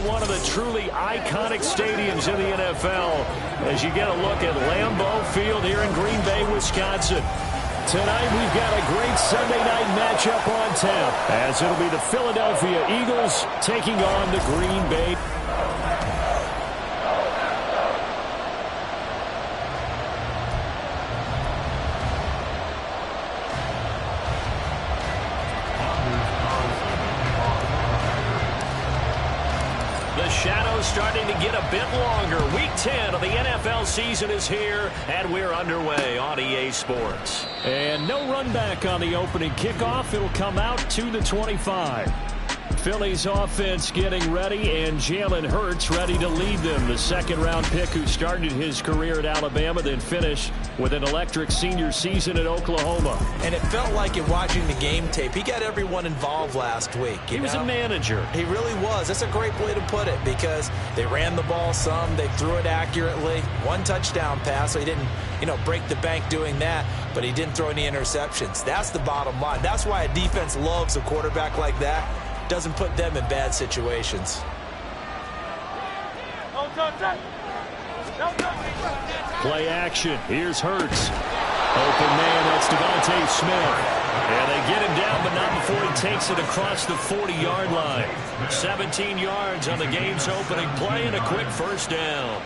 one of the truly iconic stadiums in the NFL as you get a look at Lambeau Field here in Green Bay, Wisconsin. Tonight we've got a great Sunday night matchup on tap as it'll be the Philadelphia Eagles taking on the Green Bay. Shadows starting to get a bit longer. Week 10 of the NFL season is here, and we're underway on EA Sports. And no run back on the opening kickoff. It'll come out to the 25. Philly's offense getting ready, and Jalen Hurts ready to lead them. The second-round pick who started his career at Alabama, then finished with an electric senior season at Oklahoma. And it felt like in watching the game tape, he got everyone involved last week. He was a manager. He really was. That's a great way to put it because they ran the ball some, they threw it accurately. One touchdown pass, so he didn't, break the bank doing that, but he didn't throw any interceptions. That's the bottom line. That's why a defense loves a quarterback like that. Doesn't put them in bad situations. Play action. Here's Hurts. Open man, that's Devontae Smith. And they get him down, but not before he takes it across the 40-yard line. 17 yards on the game's opening play and a quick first down.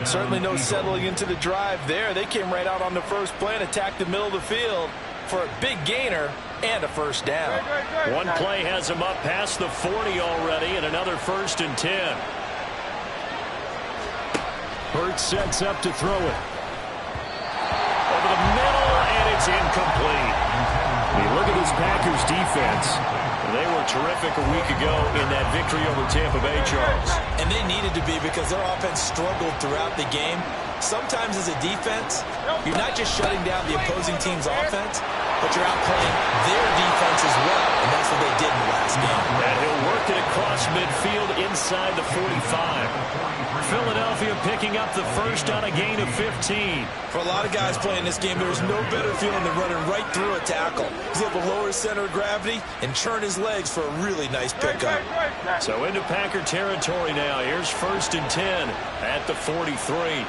Certainly no settling into the drive there. They came right out on the first play and attacked the middle of the field for a big gainer and a first down. One play has him up past the 40 already, and another 1st and 10. Hurts sets up to throw it. Over the middle, and it's incomplete. You look at this Packers defense. They were terrific a week ago in that victory over Tampa Bay, Charles. And they needed to be because their offense struggled throughout the game. Sometimes as a defense, you're not just shutting down the opposing team's offense, but you're outplaying their defense as well, and that's what they did in the last game. And he'll work it across midfield inside the 45. Philadelphia picking up the first on a gain of 15. For a lot of guys playing this game, there's no better feeling than running right through a tackle. He's able to lower his center of gravity and churn his legs for a really nice pickup. So into Packer territory now. Here's 1st and 10 at the 43.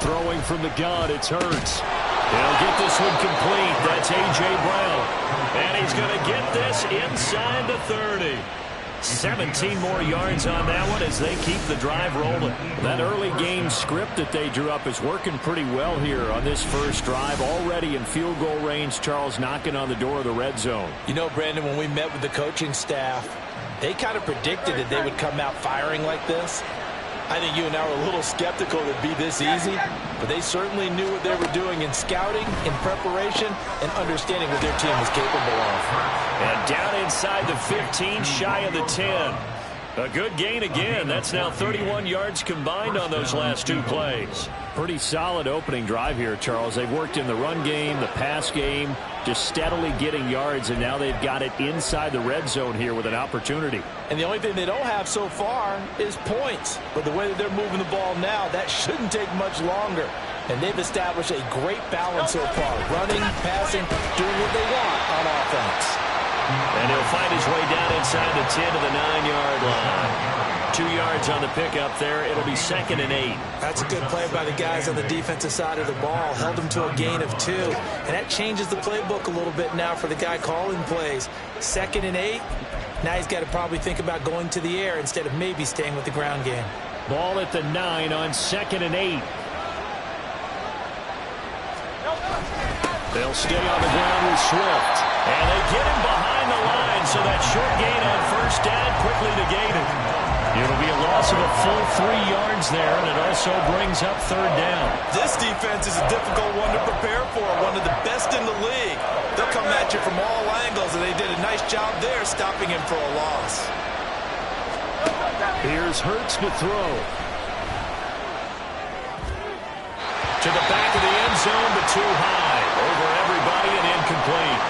Throwing from the gun, it's Hurts. He'll get this one complete. That's A.J. Brown. And he's going to get this inside the 30. 17 more yards on that one as they keep the drive rolling. That early game script that they drew up is working pretty well here on this first drive. Already in field goal range, Charles knocking on the door of the red zone. Brandon, when we met with the coaching staff, they kind of predicted that they would come out firing like this. I think you and I were a little skeptical it would be this easy, but they certainly knew what they were doing in scouting, in preparation, and understanding what their team was capable of. And down inside the 15, shy of the 10. A good gain again. That's now 31 yards combined on those last two plays. Pretty solid opening drive here, Charles. They've worked in the run game, the pass game, just steadily getting yards, and now they've got it inside the red zone here with an opportunity. And the only thing they don't have so far is points. But the way that they're moving the ball now, that shouldn't take much longer. And they've established a great balance so far. Running, passing, doing what they want on offense. And he'll find his way down inside the 10 to the 9-yard line. 2 yards on the pickup there. It'll be 2nd and 8. That's a good play by the guys on the defensive side of the ball. Held them to a gain of 2. And that changes the playbook a little bit now for the guy calling plays. 2nd and 8. Now he's got to probably think about going to the air instead of maybe staying with the ground game. Ball at the 9 on 2nd and 8. They'll stay on the ground with Swift. And they get him behind the line, so that short gain on first down quickly negated. It'll be a loss of a full 3 yards there, and it also brings up 3rd down. This defense is a difficult one to prepare for, one of the best in the league. They'll come at you from all angles, and they did a nice job there stopping him for a loss. Here's Hurts to throw. To the back of the end zone, but too high. Over everybody and incomplete.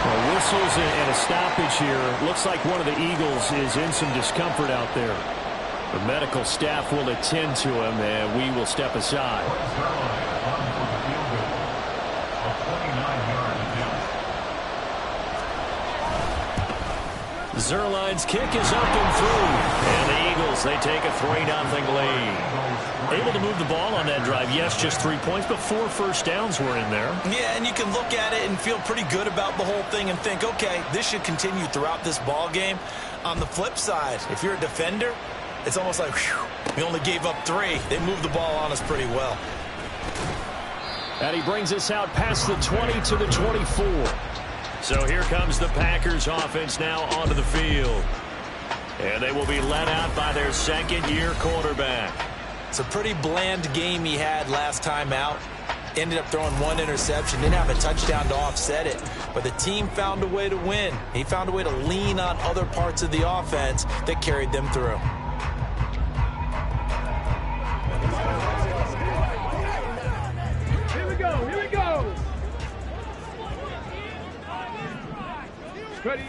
Well, whistles and a stoppage here. Looks like one of the Eagles is in some discomfort out there. The medical staff will attend to him, and we will step aside. Zuerlein's kick is up and through. And the Eagles, they take a 3-0 lead. Able to move the ball on that drive. Yes, just 3 points, but 4 first downs were in there. Yeah, and you can look at it and feel pretty good about the whole thing and think, okay, this should continue throughout this ball game. On the flip side, if you're a defender, it's almost like, whew, we only gave up 3. They moved the ball on us pretty well. And he brings us out past the 20 to the 24. So here comes the Packers offense now onto the field. And they will be led out by their second-year quarterback. It's a pretty bland game he had last time out. Ended up throwing 1 interception. Didn't have a touchdown to offset it. But the team found a way to win. He found a way to lean on other parts of the offense that carried them through. Here we go. Ready.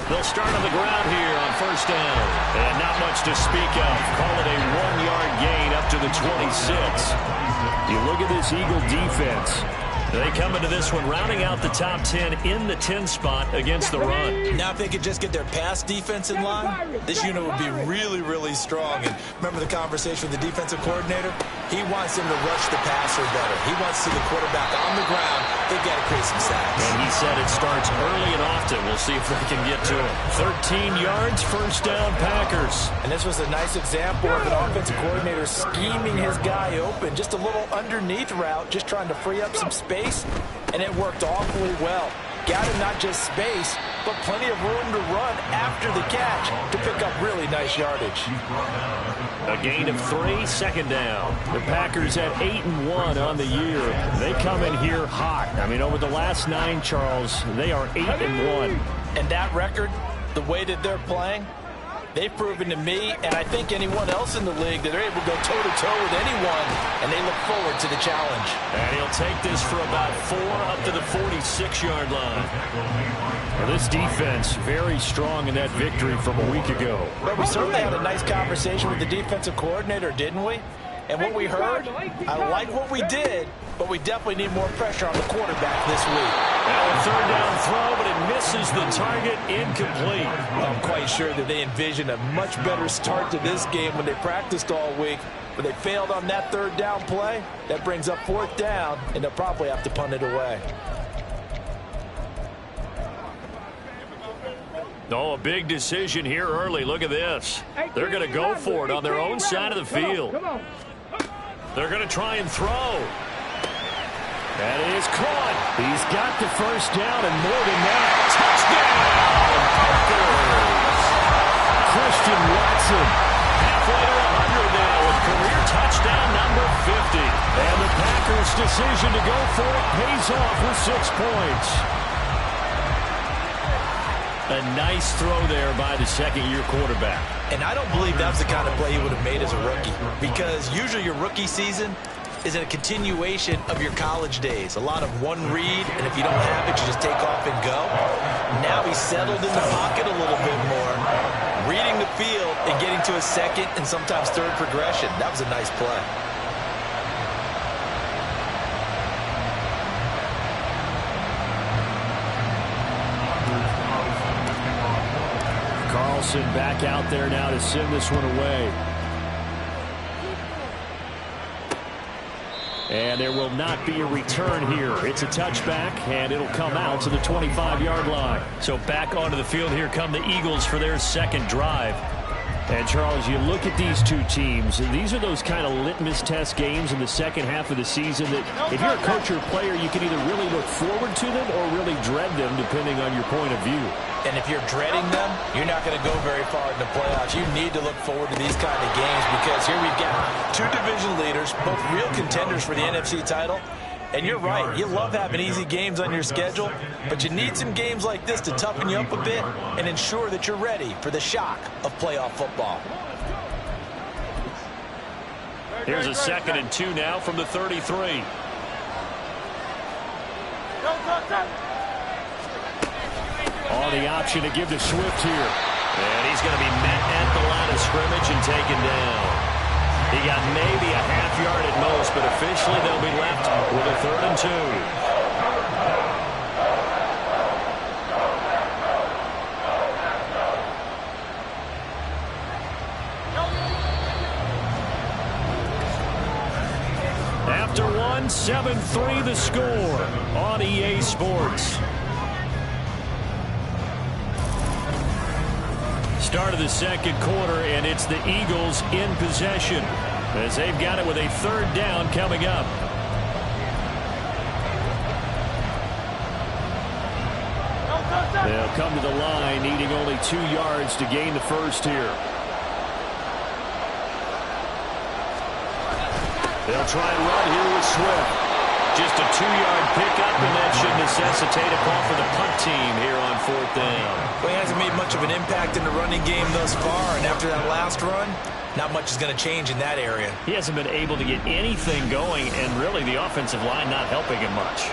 They'll start on the ground here on first down. And not much to speak of. Call it a 1-yard gain up to the 26. You look at this Eagle defense. They come into this one rounding out the top 10 in the 10 spot against the run. Now if they could just get their pass defense in line, this unit would be really, really strong. And remember the conversation with the defensive coordinator? He wants them to rush the passer better. He wants to see the quarterback on the ground. They've got to create some sacks. And he said it starts early and often. We'll see if they can get to it. 13 yards, first down, Packers. And this was a nice example of an offensive coordinator scheming his guy open. Just a little underneath route, just trying to free up some space, and it worked awfully well. Got him not just space, but plenty of room to run after the catch to pick up really nice yardage. A gain of 3, second down. The Packers at 8-1 on the year. They come in here hot. I mean, over the last 9, Charles, they are 8-1. And that record, the way that they're playing, they've proven to me, and I think anyone else in the league, that they're able to go toe-to-toe with anyone, and they look forward to the challenge. And he'll take this for about 4 up to the 46-yard line. Well, this defense very strong in that victory from a week ago. But we certainly had a nice conversation with the defensive coordinator, didn't we? And what we heard, I like what we did, but we definitely need more pressure on the quarterback this week. Now a third down throw, but it misses the target, incomplete. I'm quite sure that they envisioned a much better start to this game when they practiced all week. But they failed on that third down play. That brings up 4th down, and they'll probably have to punt it away. Oh, a big decision here early. Look at this. They're going to go for it on their own side of the field. They're going to try and throw. That is caught. He's got the first down and more than that. Touchdown, Packers. Christian Watson halfway to 100 now with career touchdown number 50. And the Packers' decision to go for it pays off with 6 points. A nice throw there by the second-year quarterback. And I don't believe that was the kind of play he would have made as a rookie, because usually your rookie season is a continuation of your college days. A lot of one read, and if you don't have it, you just take off and go. Now he's settled in the pocket a little bit more, reading the field and getting to a second and sometimes third progression. That was a nice play. Carlson back out there now to send this one away. And there will not be a return here. It's a touchback, and it'll come out to the 25-yard line. So back onto the field here come the Eagles for their second drive. And, Charles, you look at these two teams, and these are those kind of litmus test games in the second half of the season that if you're a coach or a player, you can either really look forward to them or really dread them, depending on your point of view. And if you're dreading them, you're not going to go very far in the playoffs. You need to look forward to these kind of games because here we've got 2 division leaders, both real contenders for the NFC title. And you're right, you love having easy games on your schedule, but you need some games like this to toughen you up a bit and ensure that you're ready for the shock of playoff football. Here's a 2nd and 2 now from the 33. On the option to give to Swift here. And he's going to be met at the line of scrimmage and taken down. He got maybe a half yard at most, but officially they'll be left with a 3rd and 2. one, 7-3 the score on EA Sports. Start of the second quarter, and it's the Eagles in possession as they've got it with a third down coming up. They'll come to the line, needing only 2 yards to gain the first here. They'll try and run here with Swift. Just a 2-yard pickup, and that should necessitate a call for the punt team here on fourth down. Well, he hasn't made much of an impact in the running game thus far, and after that last run, not much is going to change in that area. He hasn't been able to get anything going, and really the offensive line not helping him much.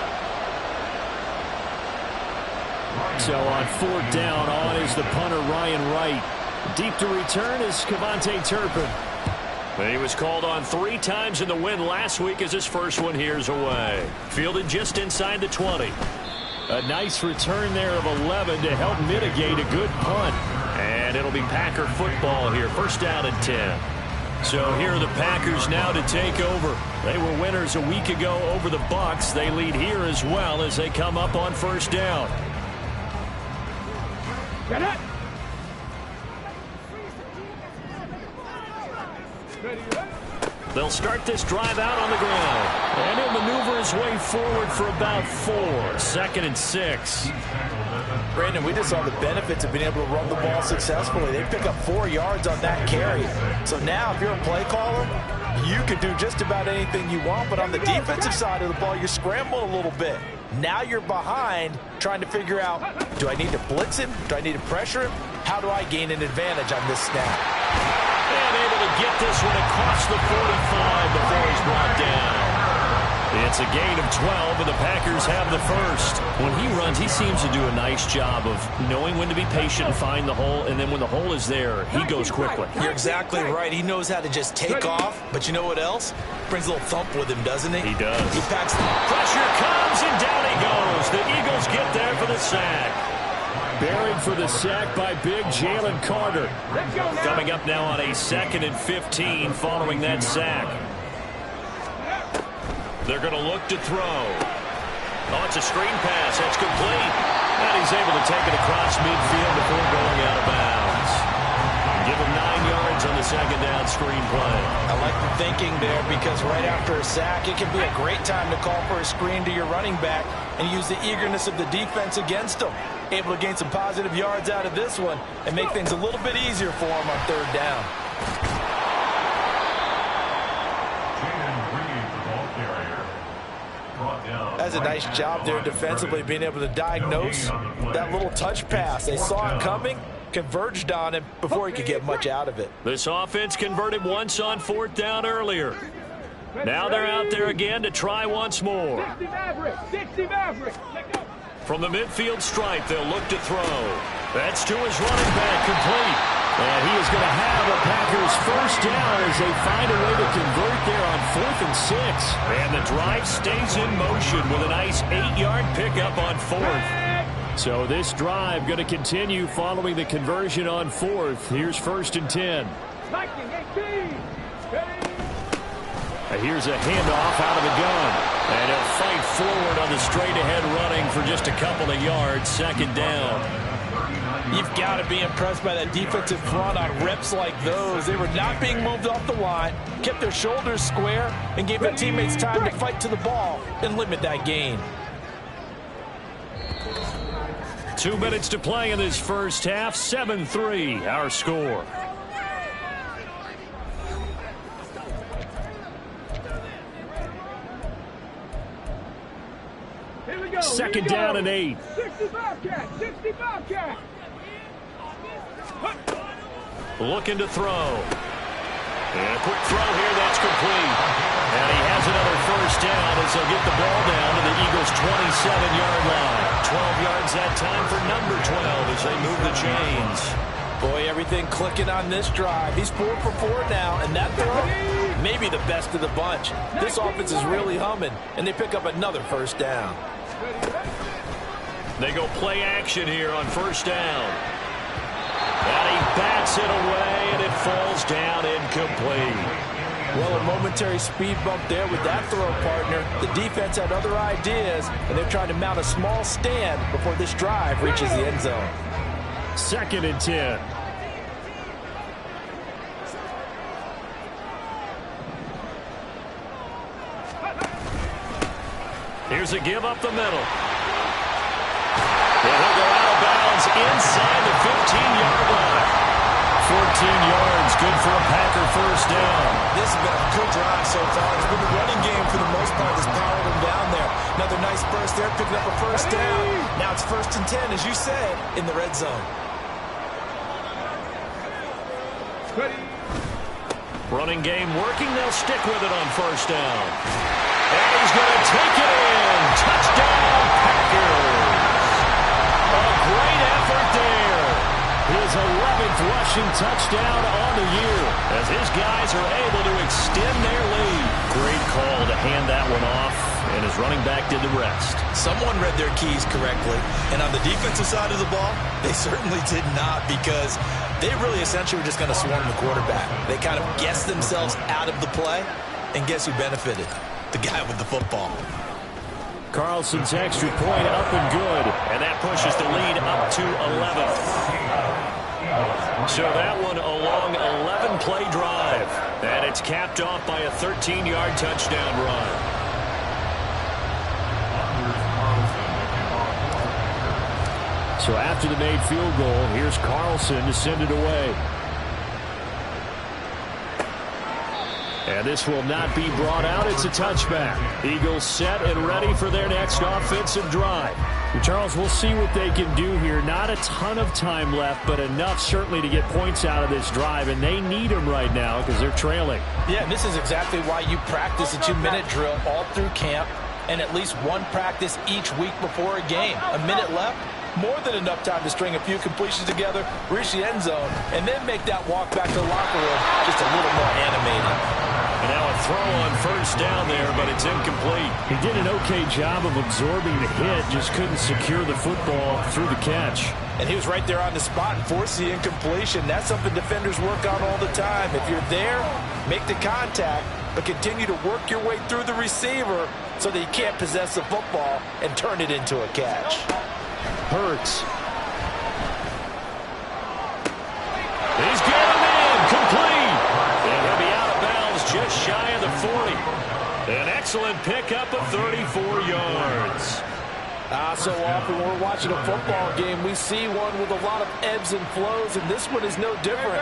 So on fourth down, on is the punter Ryan Wright. Deep to return is Kevontae Turpin. He was called on 3 times in the win last week as his first one here's away. Fielded just inside the 20. A nice return there of 11 to help mitigate a good punt. And it'll be Packer football here. First down and 10. So here are the Packers now to take over. They were winners a week ago over the Bucs. They lead here as well as they come up on first down. Get it! They'll start this drive out on the ground. And he'll maneuver his way forward for about 4. Second and 6. Brandon, we just saw the benefits of being able to run the ball successfully. They pick up 4 yards on that carry. So now if you're a play caller, you can do just about anything you want. But on the defensive side of the ball, you're scrambling a little bit. Now you're behind trying to figure out, do I need to blitz him? Do I need to pressure him? How do I gain an advantage on this snap? And able to get this one across the 45 before he's brought down. It's a gain of 12, and the Packers have the first. When he runs, he seems to do a nice job of knowing when to be patient and find the hole, and then when the hole is there, he goes quickly. You're exactly right. He knows how to just take off, but you know what else? Brings a little thump with him, doesn't he? He does. He packs the pressure comes, and down he goes. The Eagles get there for the sack. Buried for the sack by big Jalen Carter. Coming up now on a 2nd and 15 following that sack. They're going to look to throw. Oh, it's a screen pass. That's complete. And he's able to take it across midfield before going out of bounds. Give him 9 yards on the second down screen play. I like the thinking there because right after a sack, it can be a great time to call for a screen to your running back and use the eagerness of the defense against them. Able to gain some positive yards out of this one and make things a little bit easier for him on third down. That's a nice job there defensively, being able to diagnose that little touch pass. They saw it coming, converged on him before he could get much out of it. This offense converted once on fourth down earlier. Now they're out there again to try once more. From the midfield stripe, they'll look to throw. That's to his running back, complete. And he is going to have a Packers first down as they find a way to convert there on 4th and 6. And the drive stays in motion with a nice 8-yard pickup on 4th. So this drive going to continue following the conversion on 4th. Here's 1st and 10. Here's a handoff out of the gun. And he'll fight forward on the straight-ahead running for just a couple of yards. 2nd down. You've got to be impressed by that defensive front on reps like those. They were not being moved off the line, kept their shoulders square, and gave their teammates time to fight to the ball and limit that gain. 2 minutes to play in this first half. 7-3, our score. Second down and 8. 60 Bobcat, 60 Bobcat. Looking to throw. And a quick throw here, that's complete. And he has another first down as they'll get the ball down to the Eagles' 27-yard line. 12 yards that time for number 12 as they move the chains. Boy, everything clicking on this drive. He's 4 for 4 now, and that throw, maybe the best of the bunch. This offense is really humming, and they pick up another first down. They go play action here on first down. And he bats it away, and it falls down incomplete. Well, a momentary speed bump there with that throw, partner. The defense had other ideas, and they're trying to mount a small stand before this drive reaches the end zone. 2nd and 10. Here's a give up the middle. And he'll go out of bounds inside the 15-yard line. 14 yards, good for a Packer first down. This has been a good drive so far. It's been the running game for the most part that's powered him down there. Another nice burst there, picking up a first down. Now it's 1st and 10, as you said, in the red zone. Running game working. They'll stick with it on first down. And he's going to take it in. Touchdown, Packers. A great effort there. His 11th rushing touchdown on the year as his guys are able to extend their lead. Great call to hand that one off, and his running back did the rest. Someone read their keys correctly, and on the defensive side of the ball, they certainly did not, because they really essentially were just going to swarm the quarterback. They kind of guessed themselves out of the play, and guess who benefited? The guy with the football. Carlson's extra point up and good, and that pushes the lead up to 11. So that one a long 11-play drive, and it's capped off by a 13-yard touchdown run. So after the made field goal, here's Carlson to send it away. And this will not be brought out. It's a touchback. Eagles set and ready for their next offensive drive. Charles, we'll see what they can do here. Not a ton of time left, but enough certainly to get points out of this drive, and they need them right now because they're trailing. Yeah, this is exactly why you practice a 2-minute drill all through camp and at least one practice each week before a game. A minute left, more than enough time to string a few completions together, reach the end zone, and then make that walk back to the locker room just a little more animated. And now a throw on first down there, but it's incomplete. He did an okay job of absorbing the hit, just couldn't secure the football through the catch. And he was right there on the spot and forced the incompletion. That's something defenders work on all the time. If you're there, make the contact, but continue to work your way through the receiver so that you can't possess the football and turn it into a catch. Hurts. He's got him in, complete. And he'll be out of bounds just shy of the 40. An excellent pickup of 34 yards. So often when we're watching a football game, we see one with a lot of ebbs and flows, and this one is no different.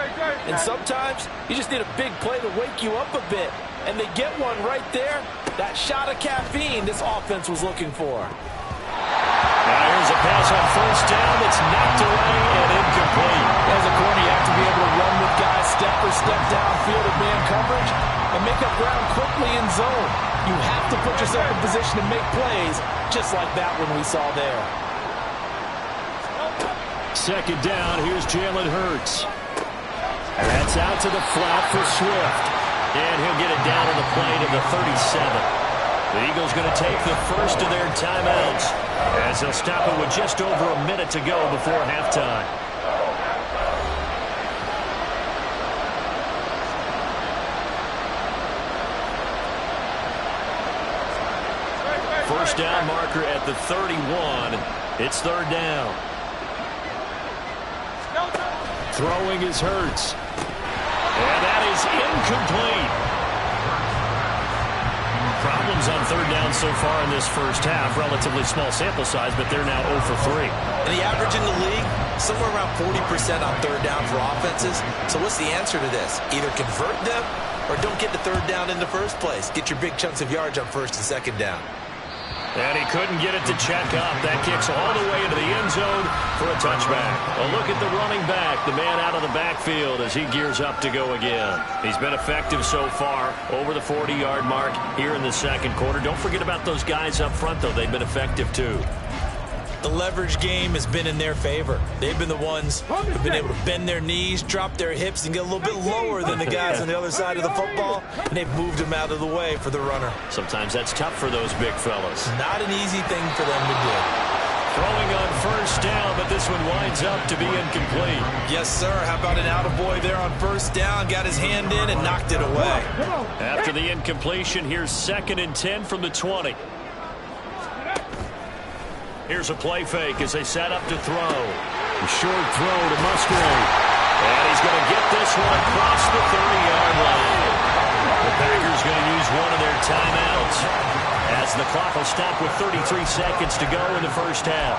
And sometimes you just need a big play to wake you up a bit, and they get one right there. That shot of caffeine this offense was looking for. Now here's a pass on first down that's knocked away and incomplete. As a corner, you have to be able to run with guys step for step downfield in man coverage and make up ground quickly in zone. You have to put yourself in position to make plays, just like that one we saw there. Second down, here's Jalen Hurts. And that's out to the flat for Swift. And he'll get it down to the play to the 37. The Eagles going to take the first of their timeouts as they'll stop it with just over a minute to go before halftime. First down marker at the 31. It's third down. Throwing is Hurts. And that is incomplete. Problems on third down so far in this first half. Relatively small sample size, but they're now 0 for 3. And the average in the league, somewhere around 40% on third down for offenses. So what's the answer to this? Either convert them or don't get the third down in the first place. Get your big chunks of yards on first and second down. And he couldn't get it to check up. That kicks all the way into the end zone for a touchback. A look at the running back, the man out of the backfield as he gears up to go again. He's been effective so far, over the 40-yard mark here in the second quarter. Don't forget about those guys up front, though. They've been effective, too. The leverage game has been in their favor. They've been the ones who've been able to bend their knees, drop their hips, and get a little bit lower than the guys on the other side of the football, and they've moved them out of the way for the runner. Sometimes that's tough for those big fellas. Not an easy thing for them to do. Throwing on first down, but this one winds up to be incomplete. Yes, sir. How about an attaboy there on first down? Got his hand in and knocked it away. After the incompletion, here's 2nd and 10 from the 20. Here's a play fake as they set up to throw. A short throw to Musgrave. And he's going to get this one across the 30-yard line. The Packers going to use one of their timeouts as the clock will stop with 33 seconds to go in the first half.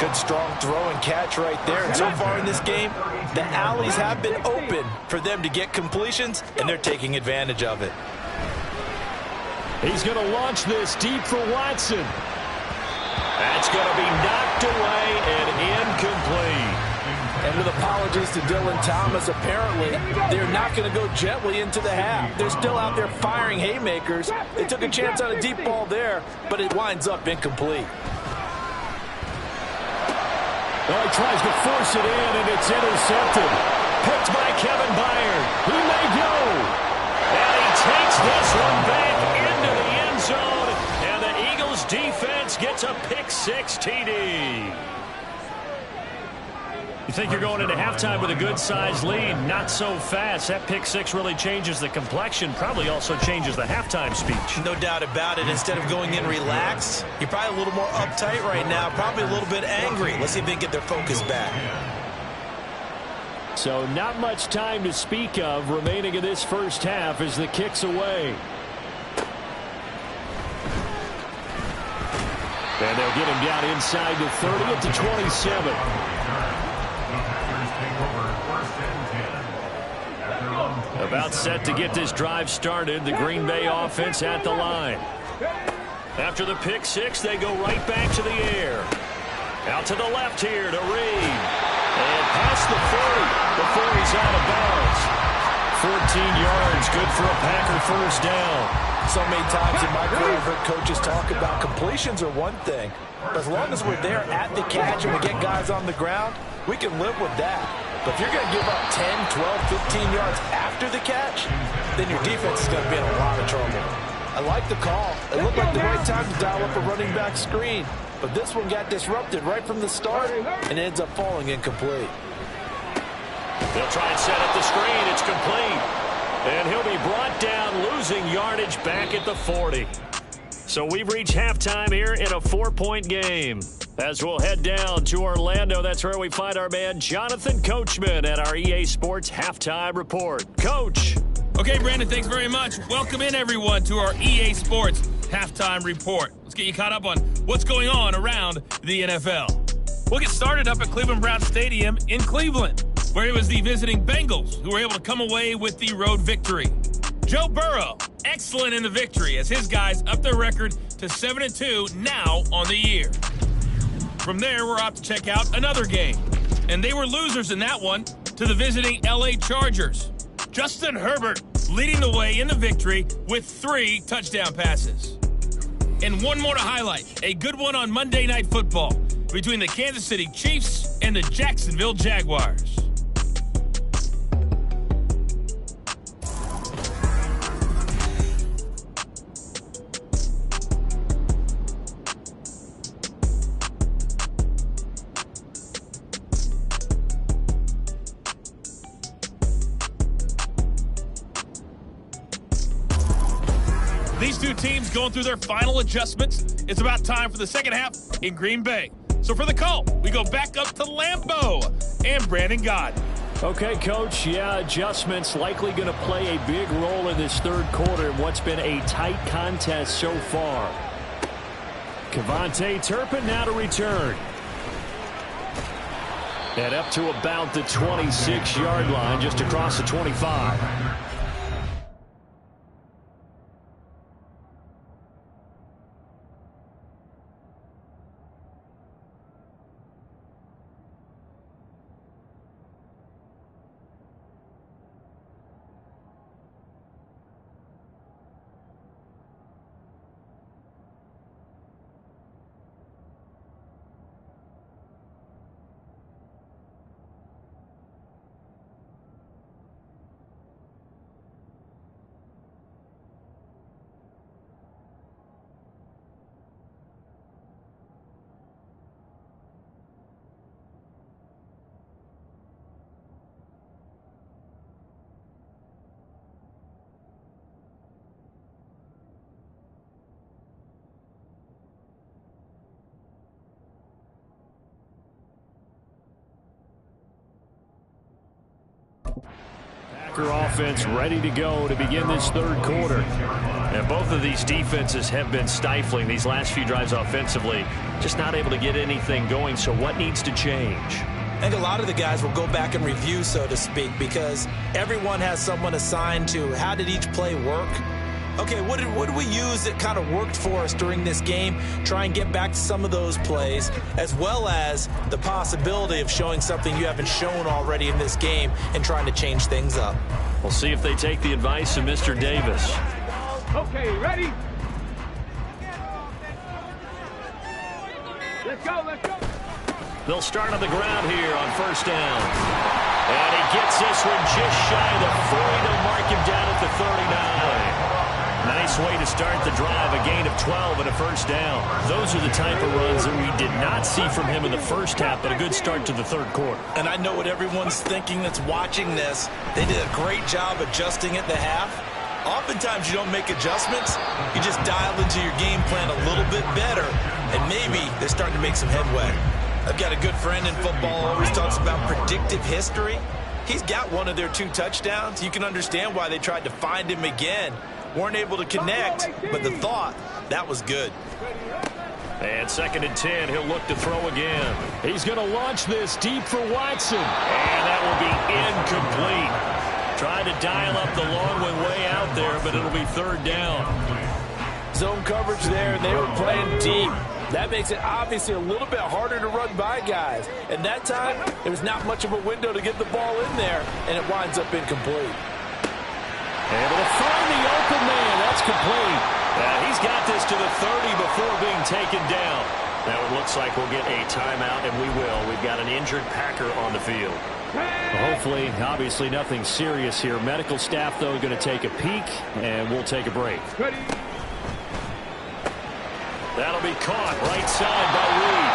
Good strong throw and catch right there. And so far in this game, the alleys have been open for them to get completions, and they're taking advantage of it. He's going to launch this deep for Watson. That's going to be knocked away and incomplete. And with apologies to Dylan Thomas, apparently they're not going to go gently into the half. They're still out there firing haymakers. They took a chance on a deep ball there, but it winds up incomplete. Oh, he tries to force it in, and it's intercepted. Picked by Kevin Byard. He may go. And he takes this one back into the end zone. And the Eagles defense gets a pick-6 TD. You think you're going into halftime with a good-sized lead. Not so fast. That pick-6 really changes the complexion. Probably also changes the halftime speech. No doubt about it. Instead of going in relaxed, you're probably a little more uptight right now. Probably a little bit angry. Let's see if they can get their focus back. So not much time to speak of remaining in this first half as the kick's away. And they'll get him down inside the 30 at the 27. About set to get this drive started. The Green Bay offense at the line. After the pick-6, they go right back to the air. Out to the left here to Reed. And past the 40. The 40's out of bounds. 14 yards, good for a Packer first down. So many times in my career, I've heard coaches talk about completions are one thing. But as long as we're there at the catch and we get guys on the ground, we can live with that. But if you're going to give up 10, 12, 15 yards after the catch, then your defense is going to be in a lot of trouble. I like the call. It looked like the right time to dial up a running back screen. But this one got disrupted right from the start and ends up falling incomplete. They'll try and set up the screen. It's complete. And he'll be brought down, losing yardage back at the 40. So we've reached halftime here in a 4-point game. As we'll head down to Orlando, that's where we find our man Jonathan Coachman at our EA Sports Halftime Report. Coach. Okay, Brandon, thanks very much. Welcome in, everyone, to our EA Sports Halftime Report. Let's get you caught up on what's going on around the NFL. We'll get started up at Cleveland Browns Stadium in Cleveland, where it was the visiting Bengals who were able to come away with the road victory. Joe Burrow, excellent in the victory as his guys up their record to 7-2 now on the year. From there, we're off to check out another game. And they were losers in that one to the visiting LA Chargers. Justin Herbert leading the way in the victory with 3 touchdown passes. And one more to highlight, a good one on Monday Night Football between the Kansas City Chiefs and the Jacksonville Jaguars. These two teams going through their final adjustments. It's about time for the second half in Green Bay. So for the call, we go back up to Lambeau and Brandon Gaudin. Okay, Coach. Yeah, adjustments likely going to play a big role in this third quarter in what's been a tight contest so far. KaVontae Turpin now to return. And up to about the 26-yard line, just across the 25. Packer offense ready to go to begin this third quarter. And both of these defenses have been stifling these last few drives offensively. Just not able to get anything going, so what needs to change? I think a lot of the guys will go back and review, so to speak, because everyone has someone assigned to how did each play work. Okay, what did we use that kind of worked for us during this game? Try and get back to some of those plays, as well as the possibility of showing something you haven't shown already in this game and trying to change things up. We'll see if they take the advice of Mr. Davis. Okay, ready? Let's go, let's go. They'll start on the ground here on first down. And he gets this one just shy of the 40 to mark him down at the 39. Nice way to start the drive, a gain of 12 and a first down. Those are the type of runs that we did not see from him in the first half, but a good start to the third quarter. And I know what everyone's thinking that's watching this. They did a great job adjusting at the half. Oftentimes you don't make adjustments. You just dial into your game plan a little bit better, and maybe they're starting to make some headway. I've got a good friend in football who always talks about predictive history. He's got one of their 2 touchdowns. You can understand why they tried to find him again. Weren't able to connect, but the thought, that was good. And 2nd and 10, he'll look to throw again. He's going to launch this deep for Watson. And that will be incomplete. Tried to dial up the long one way out there, but it'll be third down. Zone coverage there, and they were playing deep. That makes it obviously a little bit harder to run by guys. And that time, there was not much of a window to get the ball in there, and it winds up incomplete. Able to find the open man. That's complete. He's got this to the 30 before being taken down. Now it looks like we'll get a timeout, and we will. We've got an injured Packer on the field. Hopefully, obviously nothing serious here. Medical staff, though, going to take a peek, and we'll take a break. Ready? That'll be caught right side by Reed.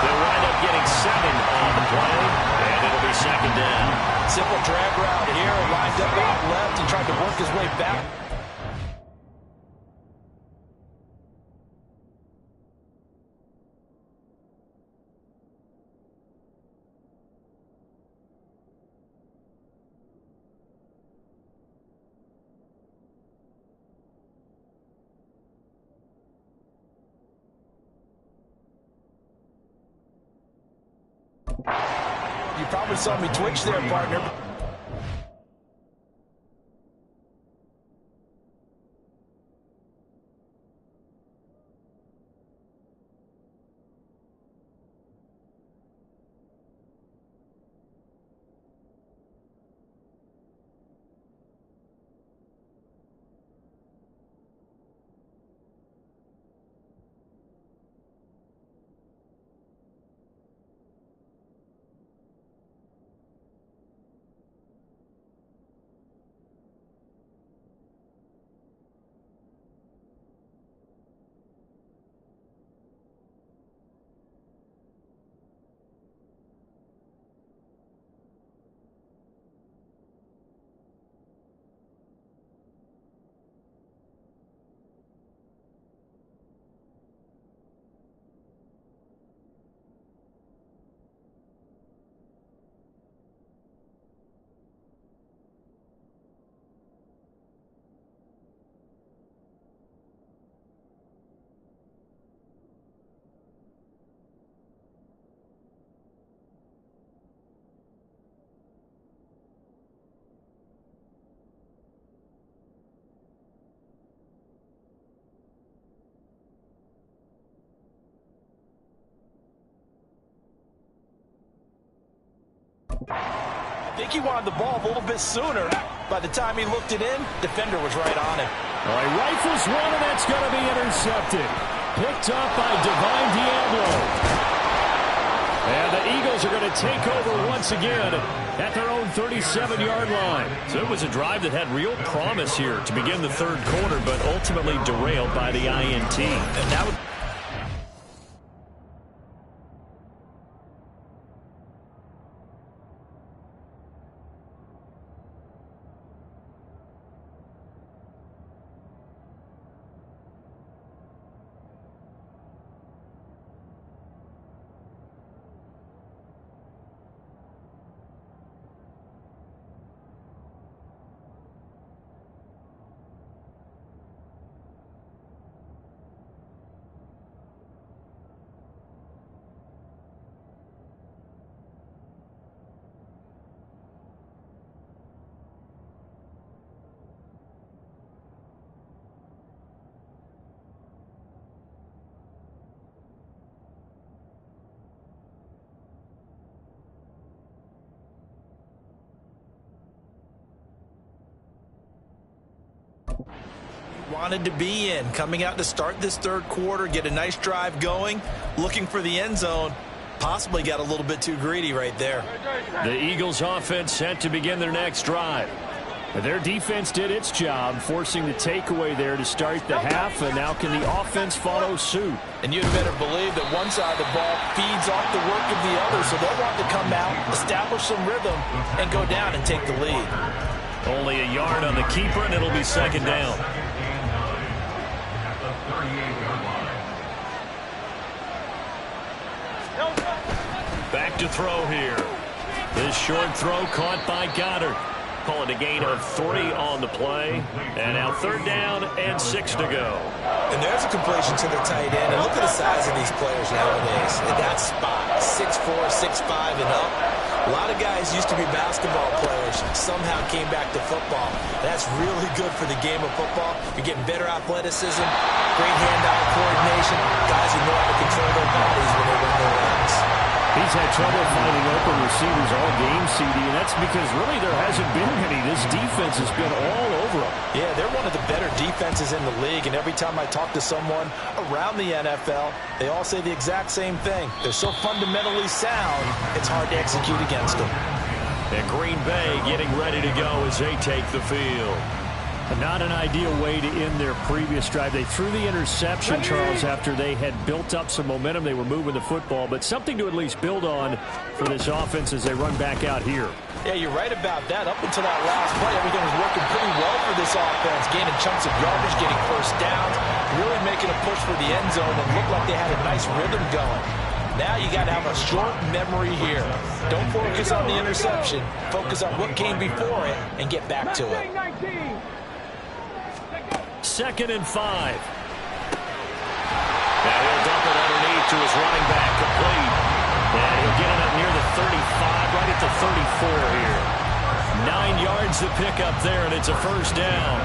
They'll wind up getting 7 on the play, and it'll be 2nd down. Simple drag route here, lined up out left and tried to work his way back. You probably saw me twitch there, partner. I think he wanted the ball a little bit sooner. By the time he looked it in, defender was right on him. All right, rifles one, and that's going to be intercepted. Picked up by Divine Diablo. And the Eagles are going to take over once again at their own 37-yard line. So it was a drive that had real promise here to begin the third quarter, but ultimately derailed by the INT. And that would wanted to be in, coming out to start this third quarter, get a nice drive going, looking for the end zone. Possibly got a little bit too greedy right there. The Eagles offense set to begin their next drive. Their defense did its job, forcing the takeaway there to start the half, and now can the offense follow suit? And you'd better believe that one side of the ball feeds off the work of the other, so they'll want to come out, establish some rhythm, and go down and take the lead. Only a yard on the keeper, and it'll be second down. Back to throw here. This short throw caught by Goddard. Call it a gain of 3 on the play. And now third down and 6 to go. And there's a completion to the tight end. And look at the size of these players nowadays. At that spot, 6'4", 6'5", and up. A lot of guys used to be basketball players, somehow came back to football. That's really good for the game of football. You're getting better athleticism, great hand-eye coordination, guys who know how to control their bodies when they run their routes. He's had trouble finding open receivers all game, CD, and that's because really there hasn't been any. This defense has been all over them. Yeah, they're one of the better defenses in the league, and every time I talk to someone around the NFL, they all say the exact same thing. They're so fundamentally sound, it's hard to execute against them. And Green Bay getting ready to go as they take the field. Not an ideal way to end their previous drive. They threw the interception, Charles, after they had built up some momentum. They were moving the football, but something to at least build on for this offense as they run back out here. Yeah, you're right about that. Up until that last play, everything was working pretty well for this offense. Gaining chunks of yardage, getting first downs, really making a push for the end zone, and looked like they had a nice rhythm going. Now you got to have a short memory here. Don't focus on the interception. Focus on what came before it and get back to it. 2nd and 5. Now he'll dump it underneath to his running back, complete. And he'll get it up near the 35, right at the 34 here. 9 yards to pick up there, and it's a first down.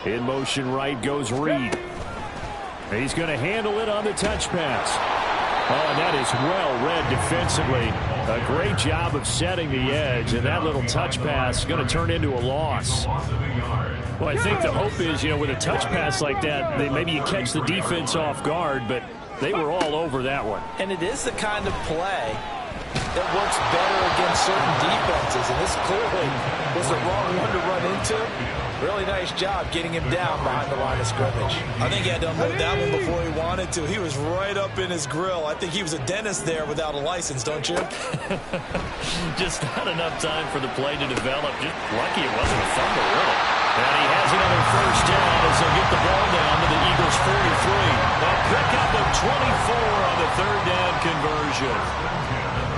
In motion right goes Reed. He's going to handle it on the touch pass. Oh, and that is well read defensively. A great job of setting the edge, and that little touch pass is going to turn into a loss. Well, I think the hope is, with a touch pass like that, maybe you catch the defense off guard, but they were all over that one. And it is the kind of play that works better against certain defenses, and this clearly was the wrong one to run into. Really nice job getting him down behind the line of scrimmage. I think he had to unload that one before he wanted to. He was right up in his grill. I think he was a dentist there without a license, don't you? Just not enough time for the play to develop. Just lucky it wasn't a fumble, really. And he has another first down as they'll get the ball down to the Eagles' 43. A pickup of 24 on the third down conversion.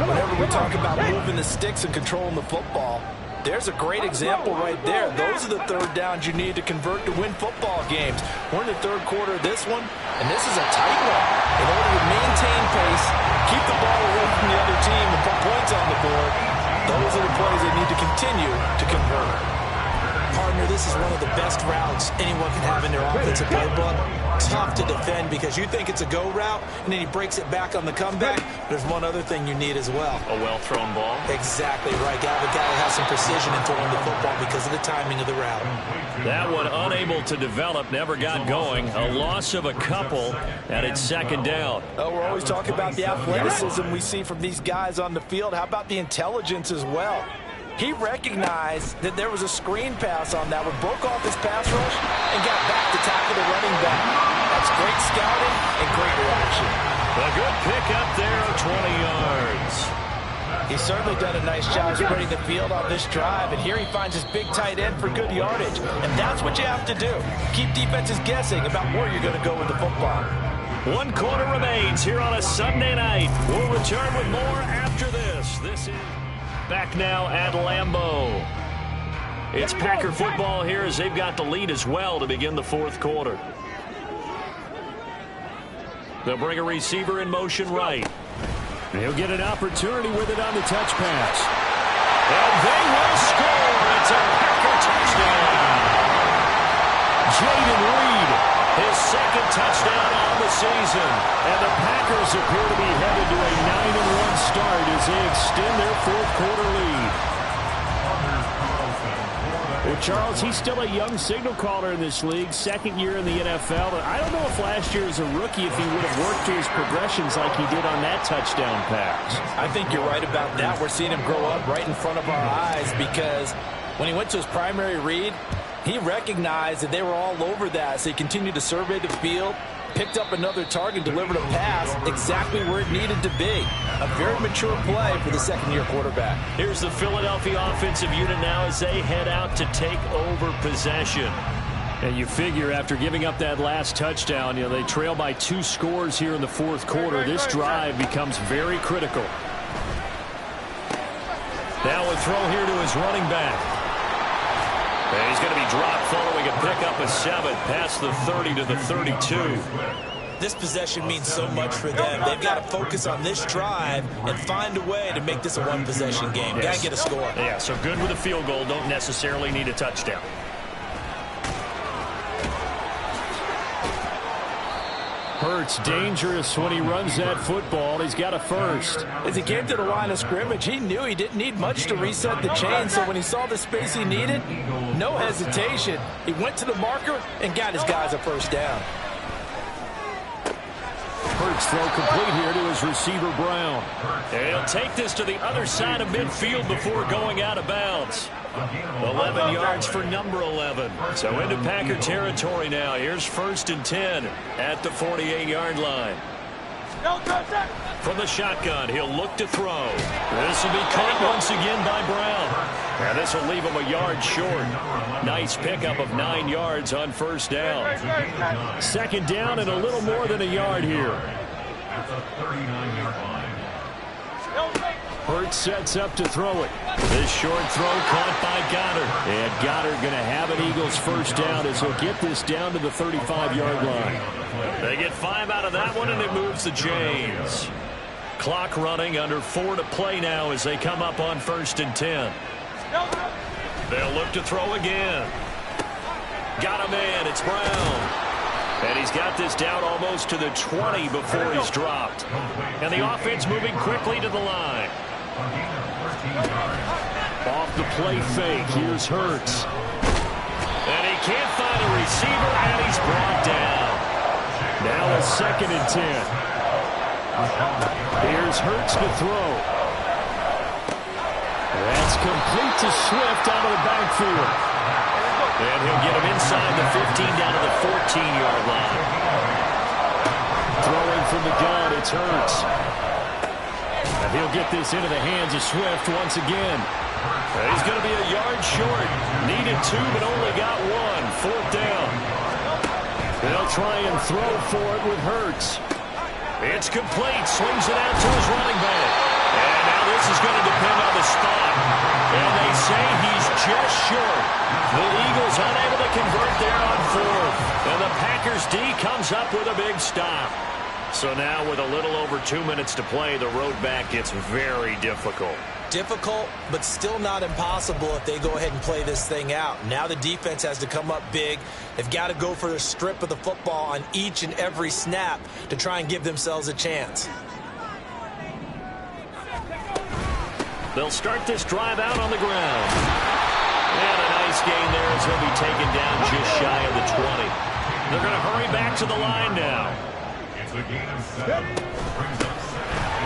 Whenever we talk about moving the sticks and controlling the football, there's a great example right there. Those are the third downs you need to convert to win football games. We're in the third quarter of this one, and this is a tight one. In order to maintain pace, keep the ball away from the other team, and put points on the board, those are the plays they need to continue to convert. Partner, this is one of the best routes anyone can have in their offensive playbook. Tough to defend because you think it's a go route, and then he breaks it back on the comeback. There's one other thing you need as well. A well-thrown ball. Exactly right. Got a guy who has some precision in throwing the football because of the timing of the route. That one unable to develop, never got going. A loss of a couple, and it's second down. Oh, we're always talking about the athleticism we see from these guys on the field. How about the intelligence as well? He recognized that there was a screen pass on that one, broke off his pass rush, and got back to tackle the running back. That's great scouting and great reaction. A good pick up there of 20 yards. He's certainly done a nice job spreading the field on this drive, and here he finds his big tight end for good yardage. And that's what you have to do. Keep defenses guessing about where you're going to go with the football. 1 quarter remains here on a Sunday night. We'll return with more after this. This is back now at Lambeau. It's Packer football here as they've got the lead as well to begin the fourth quarter. They'll bring a receiver in motion right. He'll get an opportunity with it on the touch pass. And they will score. It's a Packer touchdown. Jayden Reed, his second touchdown on the season. And the Packers appear to be headed to a 9-1 start as they extend their fourth quarter lead. Charles, he's still a young signal caller in this league, second year in the NFL. I don't know if last year as a rookie if he would have worked through his progressions like he did on that touchdown pass. I think you're right about that. We're seeing him grow up right in front of our eyes because when he went to his primary read, he recognized that they were all over that, so he continued to survey the field, picked up another target, delivered a pass exactly where it needed to be. A very mature play for the second-year quarterback. Here's the Philadelphia offensive unit now as they head out to take over possession. And you figure after giving up that last touchdown, they trail by 2 scores here in the fourth quarter. This drive becomes very critical. Now a throw here to his running back. And he's going to be dropped following a pickup of 7 past the 30 to the 32. This possession means so much for them. They've got to focus on this drive and find a way to make this a one-possession game. Yes. Got to get a score. Yeah, so good with a field goal. Don't necessarily need a touchdown. Hurts dangerous when he runs that football. He's got a first. As he came to the line of scrimmage, he knew he didn't need much to reset the chain, so when he saw the space he needed, no hesitation. He went to the marker and got his guys a first down. Hurts throw complete here to his receiver, Brown. And he'll take this to the other side of midfield before going out of bounds. 11 yards for number 11. So into Packer territory now. Here's 1st and 10 at the 48-yard line. From the shotgun, he'll look to throw. This will be caught once again by Brown. And this will leave him a yard short. Nice pickup of 9 yards on first down. 2nd down and a little more than a yard here. Hurts sets up to throw it. This short throw caught by Goddard. And Goddard going to have an Eagles first down as he'll get this down to the 35-yard line. They get 5 out of that one, and it moves the chains. Clock running, under 4 to play now as they come up on 1st and 10. They'll look to throw again. Got him in. It's Brown. And he's got this down almost to the 20 before he's dropped. And the offense moving quickly to the line. Off the play fake. Here's Hurts. And he can't find a receiver, and he's brought down. Now a 2nd and 10. Here's Hurts to throw. That's complete to Swift out of the backfield. And he'll get him inside the 15 down to the 14-yard line. Throwing from the gun, it's Hurts. And he'll get this into the hands of Swift once again. And he's going to be a yard short. Needed 2, but only got 1. 4th down. They'll try and throw for it with Hurts. It's complete. Swings it out to his running back. And now this is going to depend on the spot. And they say he's just short. The Eagles unable to convert there on 4th. And the Packers D comes up with a big stop. So now with a little over 2 minutes to play, the road back gets very difficult. Difficult, but still not impossible if they go ahead and play this thing out. Now the defense has to come up big. They've got to go for a strip of the football on each and every snap to try and give themselves a chance. They'll start this drive out on the ground. And a nice gain there as he'll be taken down just shy of the 20. They're going to hurry back to the line now.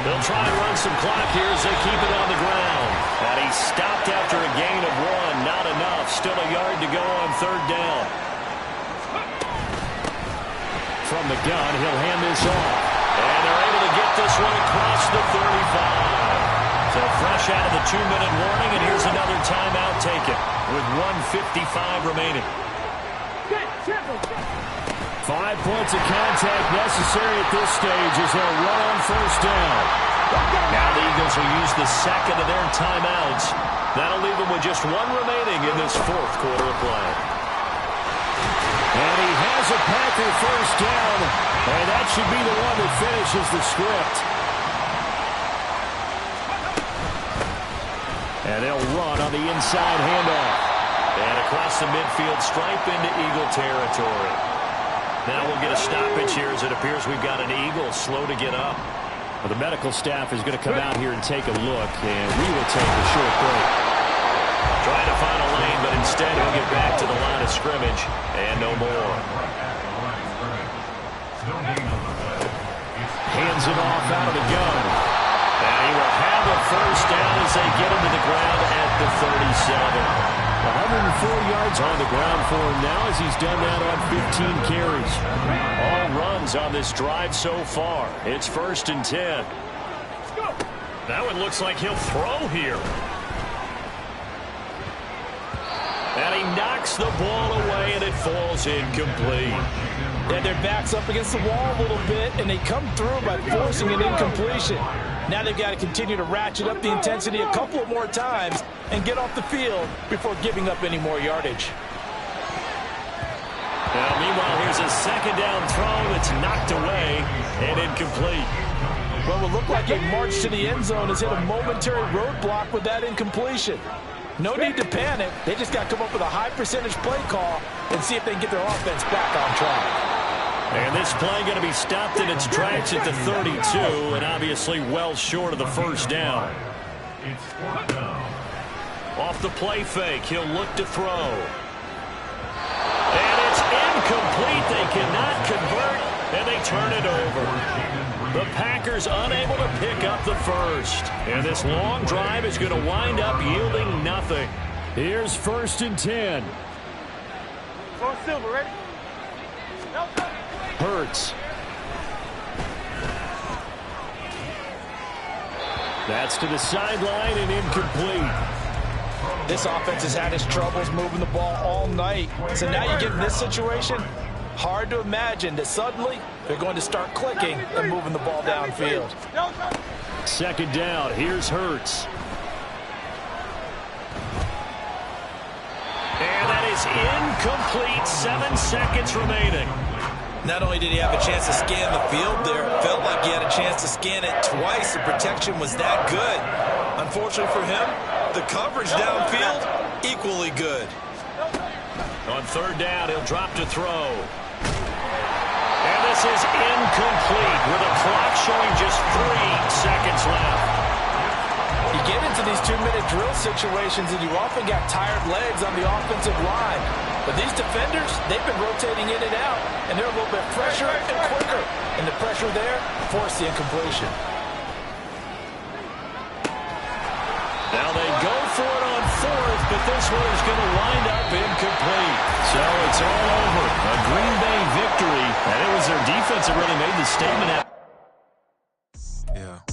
They'll try and run some clock here as they keep it on the ground. And he's stopped after a gain of 1. Not enough. Still a yard to go on 3rd down. From the gun, he'll hand this off. And they're able to get this one across the 35. So fresh out of the 2-minute warning, and here's another timeout taken with 1:55 remaining. 5 points of contact necessary at this stage as they'll run on 1st down. Now the Eagles will use the 2nd of their timeouts. That'll leave them with just 1 remaining in this 4th quarter of play. And he has a Packer first down, and that should be the one that finishes the script. And they'll run on the inside handoff. And across the midfield stripe into Eagle territory. Now we'll get a stoppage here as it appears we've got an Eagle slow to get up. Well, the medical staff is going to come out here and take a look, and we will take a short break. Trying to find a lane, but instead he'll get back to the line of scrimmage and no more. Hands it off out of the gun. And he will have a first down as they get him to the ground at the 37. 104 yards on the ground for him now as he's done that on 15 carries. All runs on this drive so far. It's 1st and 10. Now it looks like he'll throw here. And he knocks the ball away, and it falls incomplete. Yeah, their back's up against the wall a little bit, and they come through by forcing an incompletion. Now they've got to continue to ratchet up the intensity a couple of more times and get off the field before giving up any more yardage. Now, meanwhile, here's a 2nd down throw that's knocked away and incomplete. Well, it will look like a march to the end zone has hit a momentary roadblock with that incompletion. No need to panic. They just got to come up with a high percentage play call and see if they can get their offense back on track. And this play going to be stopped in its tracks at the 32, and obviously well short of the first down. Off the play fake, he'll look to throw. And it's incomplete. They cannot convert, and they turn it over. The Packers unable to pick up the first. And this long drive is going to wind up yielding nothing. Here's 1st and 10. Go Silver, ready? Hurts. That's to the sideline and incomplete. This offense has had its troubles moving the ball all night. So now you get in this situation, hard to imagine that suddenly they're going to start clicking and moving the ball downfield. 2nd down. Here's Hurts. And that is incomplete. 7 seconds remaining. Not only did he have a chance to scan the field there, felt like he had a chance to scan it twice. The protection was that good. Unfortunately for him, the coverage downfield, equally good. On 3rd down, he'll drop to throw. And this is incomplete with a clock showing just 3 seconds left. You get into these 2-minute drill situations and you often got tired legs on the offensive line. But these defenders, they've been rotating in and out, and they're a little bit fresher and quicker. And the pressure there forced the incompletion. Now they go for it on 4th, but this one is going to wind up incomplete. So it's all over. A Green Bay victory, and it was their defense that really made the statement. Yeah.